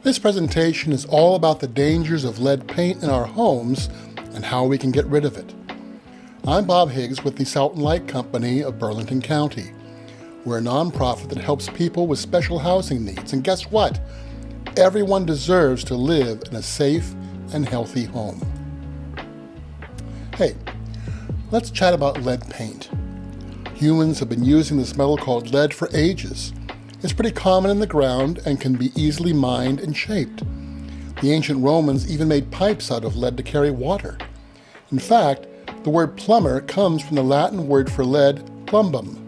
This presentation is all about the dangers of lead paint in our homes and how we can get rid of it. I'm Bob Higgs with the Salt and Light Company of Burlington County. We're a nonprofit that helps people with special housing needs, and guess what? Everyone deserves to live in a safe and healthy home. Hey, let's chat about lead paint. Humans have been using this metal called lead for ages. It's pretty common in the ground and can be easily mined and shaped. The ancient Romans even made pipes out of lead to carry water. In fact, the word plumber comes from the Latin word for lead, plumbum.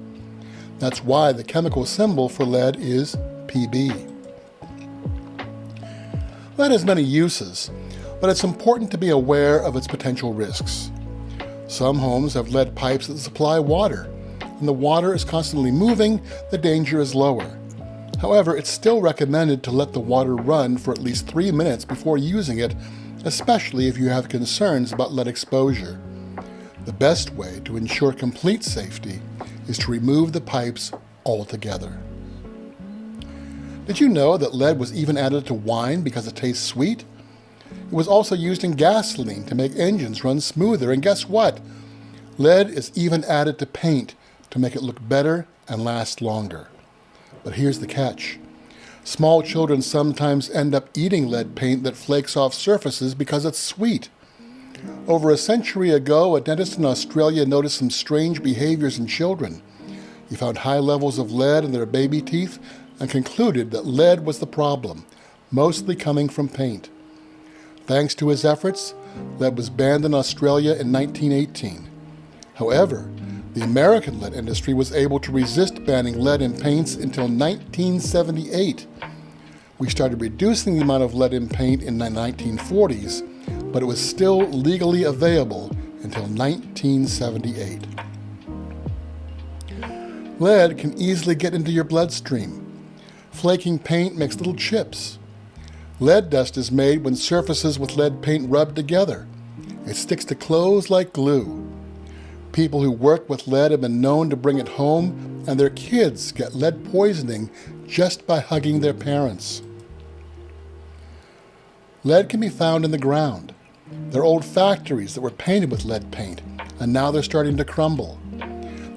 That's why the chemical symbol for lead is Pb. Lead has many uses, but it's important to be aware of its potential risks. Some homes have lead pipes that supply water. When the water is constantly moving, the danger is lower. However, it's still recommended to let the water run for at least 3 minutes before using it, especially if you have concerns about lead exposure. The best way to ensure complete safety is to remove the pipes altogether. Did you know that lead was even added to wine because it tastes sweet? It was also used in gasoline to make engines run smoother, and guess what? Lead is even added to paint to make it look better and last longer. But here's the catch. Small children sometimes end up eating lead paint that flakes off surfaces because it's sweet. Over a century ago, a dentist in Australia noticed some strange behaviors in children. He found high levels of lead in their baby teeth and concluded that lead was the problem, mostly coming from paint. Thanks to his efforts, lead was banned in Australia in 1918. However, the American lead industry was able to resist banning lead in paints until 1978. We started reducing the amount of lead in paint in the 1940s, but it was still legally available until 1978. Lead can easily get into your bloodstream. Flaking paint makes little chips. Lead dust is made when surfaces with lead paint rub together. It sticks to clothes like glue. People who work with lead have been known to bring it home, and their kids get lead poisoning just by hugging their parents. Lead can be found in the ground. There are old factories that were painted with lead paint, and now they're starting to crumble.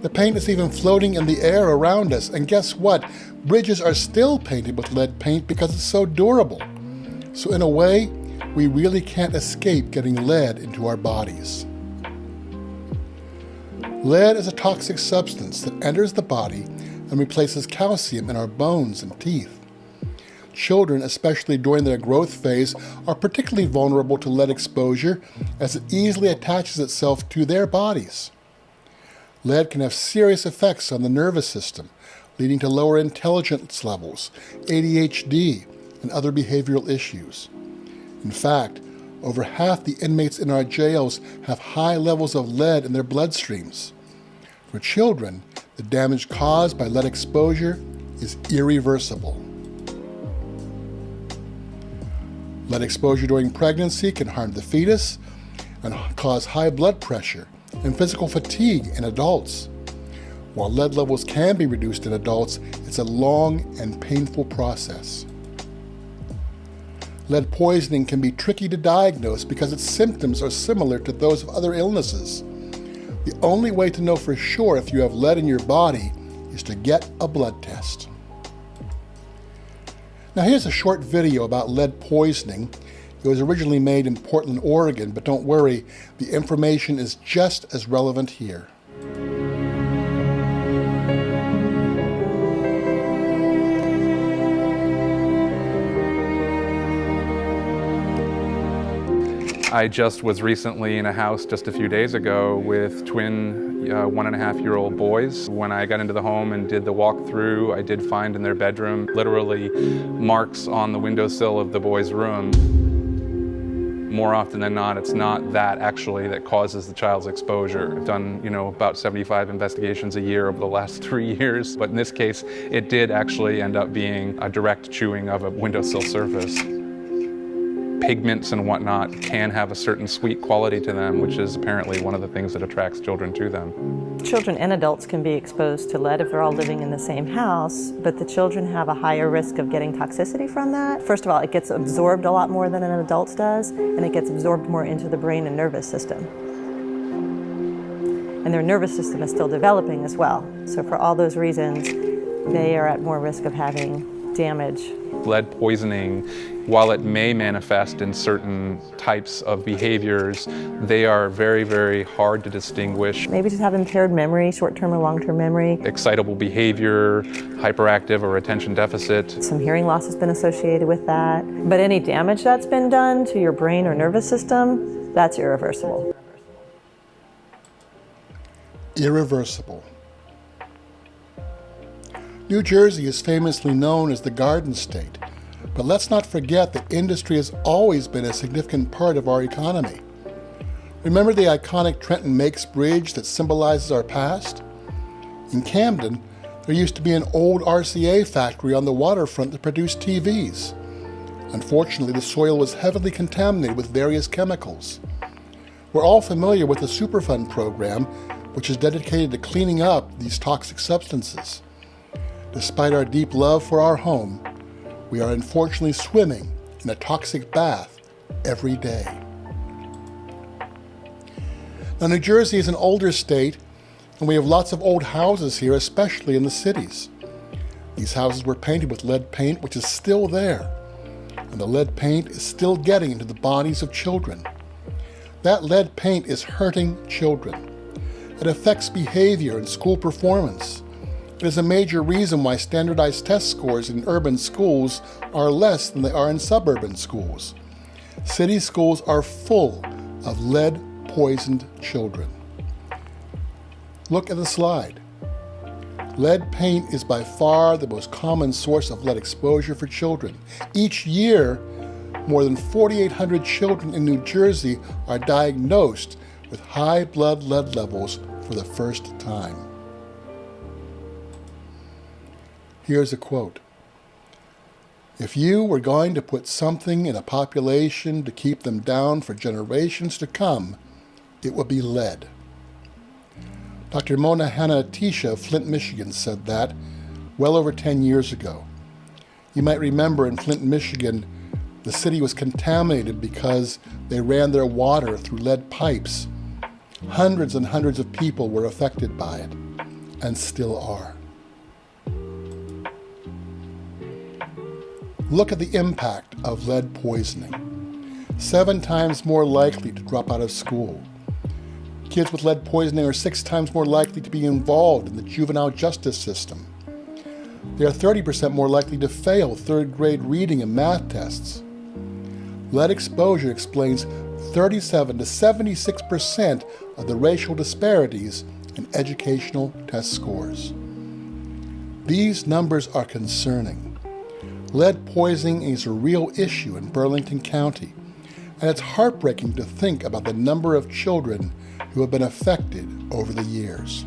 The paint is even floating in the air around us, and guess what? Bridges are still painted with lead paint because it's so durable. So in a way, we really can't escape getting lead into our bodies. Lead is a toxic substance that enters the body and replaces calcium in our bones and teeth. Children, especially during their growth phase, are particularly vulnerable to lead exposure as it easily attaches itself to their bodies. Lead can have serious effects on the nervous system, leading to lower intelligence levels, ADHD, and other behavioral issues. In fact, over half the inmates in our jails have high levels of lead in their bloodstreams. For children, the damage caused by lead exposure is irreversible. Lead exposure during pregnancy can harm the fetus and cause high blood pressure and physical fatigue in adults. While lead levels can be reduced in adults, it's a long and painful process. Lead poisoning can be tricky to diagnose because its symptoms are similar to those of other illnesses. The only way to know for sure if you have lead in your body is to get a blood test. Now here's a short video about lead poisoning. It was originally made in Portland, Oregon, but don't worry, the information is just as relevant here. I just was recently in a house just a few days ago with twin 1.5-year-old boys. When I got into the home and did the walkthrough, I did find in their bedroom literally marks on the windowsill of the boys' room. More often than not, it's not that actually that causes the child's exposure. I've done, about 75 investigations a year over the last 3 years, but in this case, it did actually end up being a direct chewing of a windowsill surface. pigments and whatnot can have a certain sweet quality to them, which is apparently one of the things that attracts children to them. Children and adults can be exposed to lead if they're all living in the same house, but the children have a higher risk of getting toxicity from that. First of all, it gets absorbed a lot more than an adult does, and it gets absorbed more into the brain and nervous system. And their nervous system is still developing as well. So for all those reasons, they are at more risk of having damage. Lead poisoning, while it may manifest in certain types of behaviors, they are very, very hard to distinguish. Maybe just have impaired memory, short-term or long-term memory. Excitable behavior, hyperactive or attention deficit. Some hearing loss has been associated with that. But any damage that's been done to your brain or nervous system, that's irreversible. Irreversible. New Jersey is famously known as the Garden State, but let's not forget that industry has always been a significant part of our economy. Remember the iconic Trenton Makes Bridge that symbolizes our past? In Camden, there used to be an old RCA factory on the waterfront that produced TVs. Unfortunately, the soil was heavily contaminated with various chemicals. We're all familiar with the Superfund program, which is dedicated to cleaning up these toxic substances. Despite our deep love for our home, we are unfortunately swimming in a toxic bath every day. Now, New Jersey is an older state, and we have lots of old houses here, especially in the cities. These houses were painted with lead paint, which is still there, and the lead paint is still getting into the bodies of children. That lead paint is hurting children. It affects behavior and school performance. It is a major reason why standardized test scores in urban schools are less than they are in suburban schools. City schools are full of lead-poisoned children. Look at the slide. Lead paint is by far the most common source of lead exposure for children. Each year, more than 4,800 children in New Jersey are diagnosed with high blood lead levels for the first time. Here's a quote. If you were going to put something in a population to keep them down for generations to come, it would be lead. Dr. Mona Hanna-Attisha of Flint, Michigan said that well over 10 years ago. You might remember in Flint, Michigan, the city was contaminated because they ran their water through lead pipes. Hundreds and hundreds of people were affected by it, and still are. Look at the impact of lead poisoning. 7 times more likely to drop out of school. Kids with lead poisoning are 6 times more likely to be involved in the juvenile justice system. They are 30% more likely to fail 3rd grade reading and math tests. Lead exposure explains 37 to 76% of the racial disparities in educational test scores. These numbers are concerning. Lead poisoning is a real issue in Burlington County, and it's heartbreaking to think about the number of children who have been affected over the years.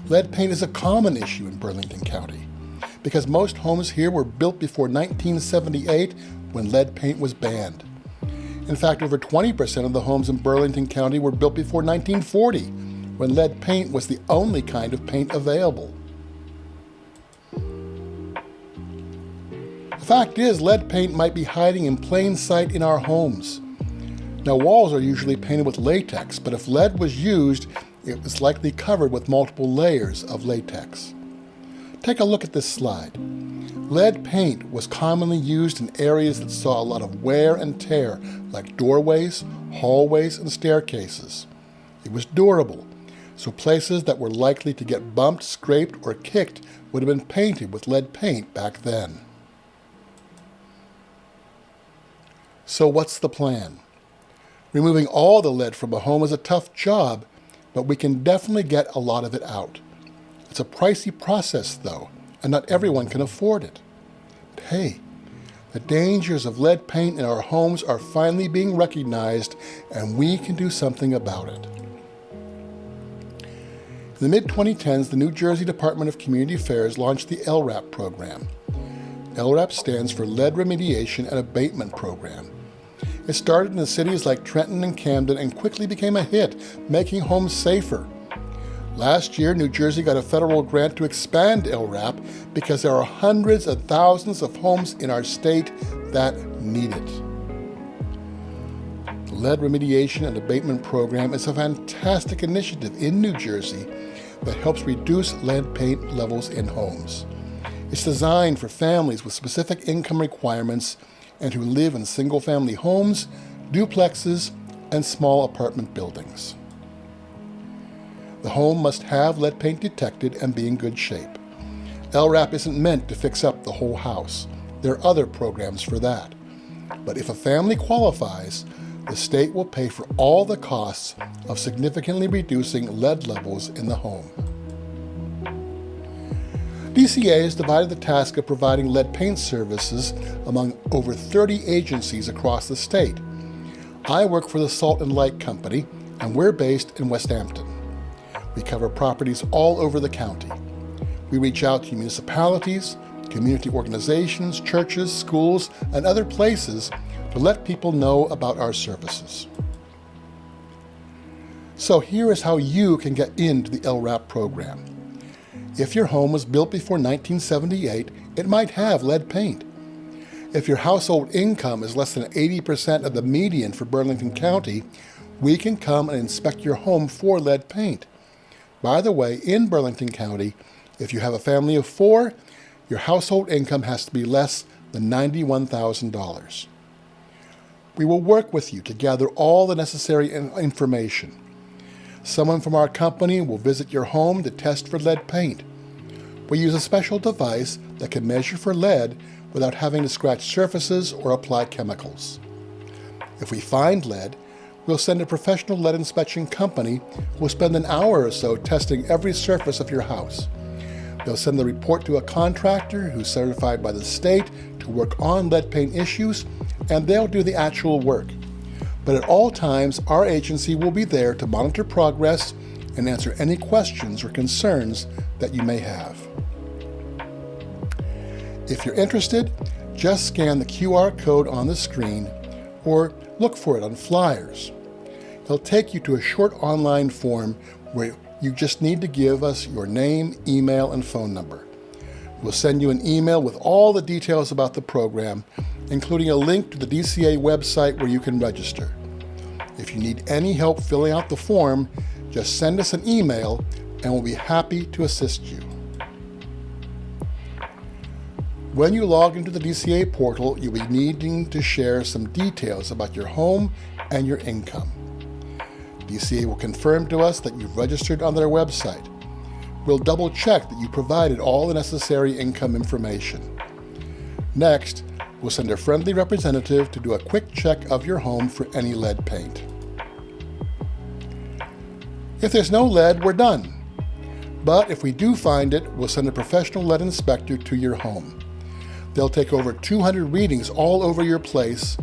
Lead paint is a common issue in Burlington County because most homes here were built before 1978 when lead paint was banned. In fact, over 20% of the homes in Burlington County were built before 1940 when lead paint was the only kind of paint available. The fact is, lead paint might be hiding in plain sight in our homes. Now, walls are usually painted with latex, but if lead was used, it was likely covered with multiple layers of latex. Take a look at this slide. Lead paint was commonly used in areas that saw a lot of wear and tear, like doorways, hallways, and staircases. It was durable, so places that were likely to get bumped, scraped, or kicked would have been painted with lead paint back then. So what's the plan? Removing all the lead from a home is a tough job, but we can definitely get a lot of it out. It's a pricey process, though, and not everyone can afford it. But hey, the dangers of lead paint in our homes are finally being recognized, and we can do something about it. In the mid-2010s, the New Jersey Department of Community Affairs launched the LRAP program. LRAP stands for Lead Remediation and Abatement Program. It started in cities like Trenton and Camden and quickly became a hit, making homes safer. Last year, New Jersey got a federal grant to expand LRAP because there are hundreds of thousands of homes in our state that need it. The Lead Remediation and Abatement Program is a fantastic initiative in New Jersey that helps reduce lead paint levels in homes. It's designed for families with specific income requirements and who live in single-family homes, duplexes, and small apartment buildings. The home must have lead paint detected and be in good shape. LRAP isn't meant to fix up the whole house. There are other programs for that. But if a family qualifies, the state will pay for all the costs of significantly reducing lead levels in the home. DCA has divided the task of providing lead paint services among over 30 agencies across the state. I work for the Salt and Light Company, and we're based in West Hampton. We cover properties all over the county. We reach out to municipalities, community organizations, churches, schools, and other places to let people know about our services. So here is how you can get into the LRAP program. If your home was built before 1978, it might have lead paint. If your household income is less than 80% of the median for Burlington County, we can come and inspect your home for lead paint. By the way, in Burlington County, if you have a family of 4, your household income has to be less than $91,000. We will work with you to gather all the necessary information. Someone from our company will visit your home to test for lead paint. We use a special device that can measure for lead without having to scratch surfaces or apply chemicals. If we find lead, we'll send a professional lead inspection company who will spend an hour or so testing every surface of your house. They'll send the report to a contractor who's certified by the state to work on lead paint issues, and they'll do the actual work. But at all times, our agency will be there to monitor progress and answer any questions or concerns that you may have. If you're interested, just scan the QR code on the screen or look for it on flyers. It'll take you to a short online form where you just need to give us your name, email, and phone number. We'll send you an email with all the details about the program, including a link to the DCA website where you can register. If you need any help filling out the form, just send us an email and we'll be happy to assist you. When you log into the DCA portal, you'll be needing to share some details about your home and your income. DCA will confirm to us that you've registered on their website. We'll double check that you provided all the necessary income information. Next, we'll send a friendly representative to do a quick check of your home for any lead paint. If there's no lead, we're done. But if we do find it, we'll send a professional lead inspector to your home. They'll take over 200 readings all over your place.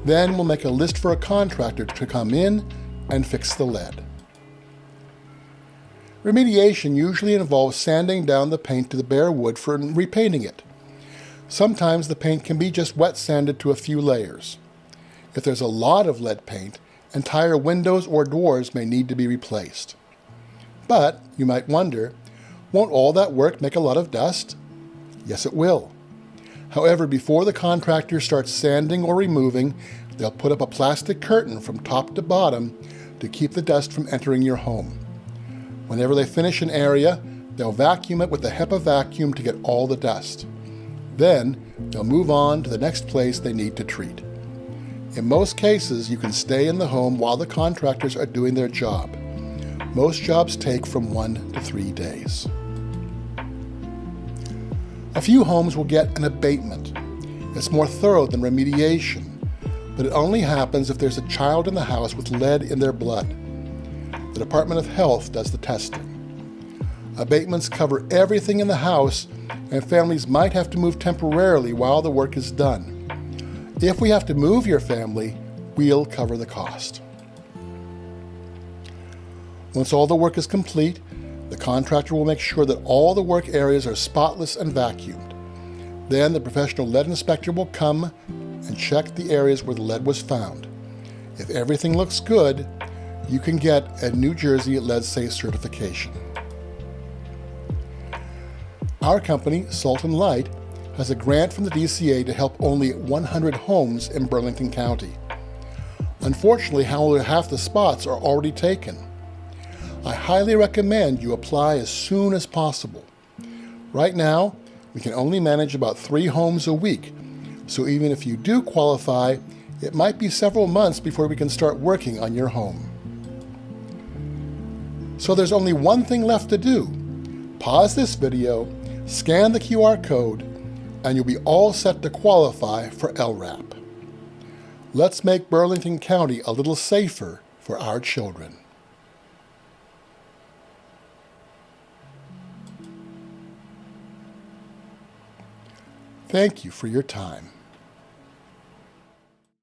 Then we'll make a list for a contractor to come in and fix the lead. Remediation usually involves sanding down the paint to the bare wood for repainting it. Sometimes the paint can be just wet sanded to a few layers. If there's a lot of lead paint, entire windows or doors may need to be replaced. But, you might wonder, won't all that work make a lot of dust? Yes, it will. However, before the contractor starts sanding or removing, they'll put up a plastic curtain from top to bottom to keep the dust from entering your home. Whenever they finish an area, they'll vacuum it with a HEPA vacuum to get all the dust. Then, they'll move on to the next place they need to treat. In most cases, you can stay in the home while the contractors are doing their job. Most jobs take from 1 to 3 days. A few homes will get an abatement. It's more thorough than remediation, but it only happens if there's a child in the house with lead in their blood. The Department of Health does the testing. Abatements cover everything in the house, and families might have to move temporarily while the work is done. If we have to move your family, we'll cover the cost. Once all the work is complete, the contractor will make sure that all the work areas are spotless and vacuumed. Then the professional lead inspector will come and check the areas where the lead was found. If everything looks good, you can get a New Jersey Lead Safe certification. Our company, Salt and Light, has a grant from the DCA to help only 100 homes in Burlington County. Unfortunately, however, half the spots are already taken. I highly recommend you apply as soon as possible. Right now, we can only manage about 3 homes a week, so even if you do qualify, it might be several months before we can start working on your home. So there's only one thing left to do. Pause this video, scan the QR code, and you'll be all set to qualify for LRAP. Let's make Burlington County a little safer for our children. Thank you for your time.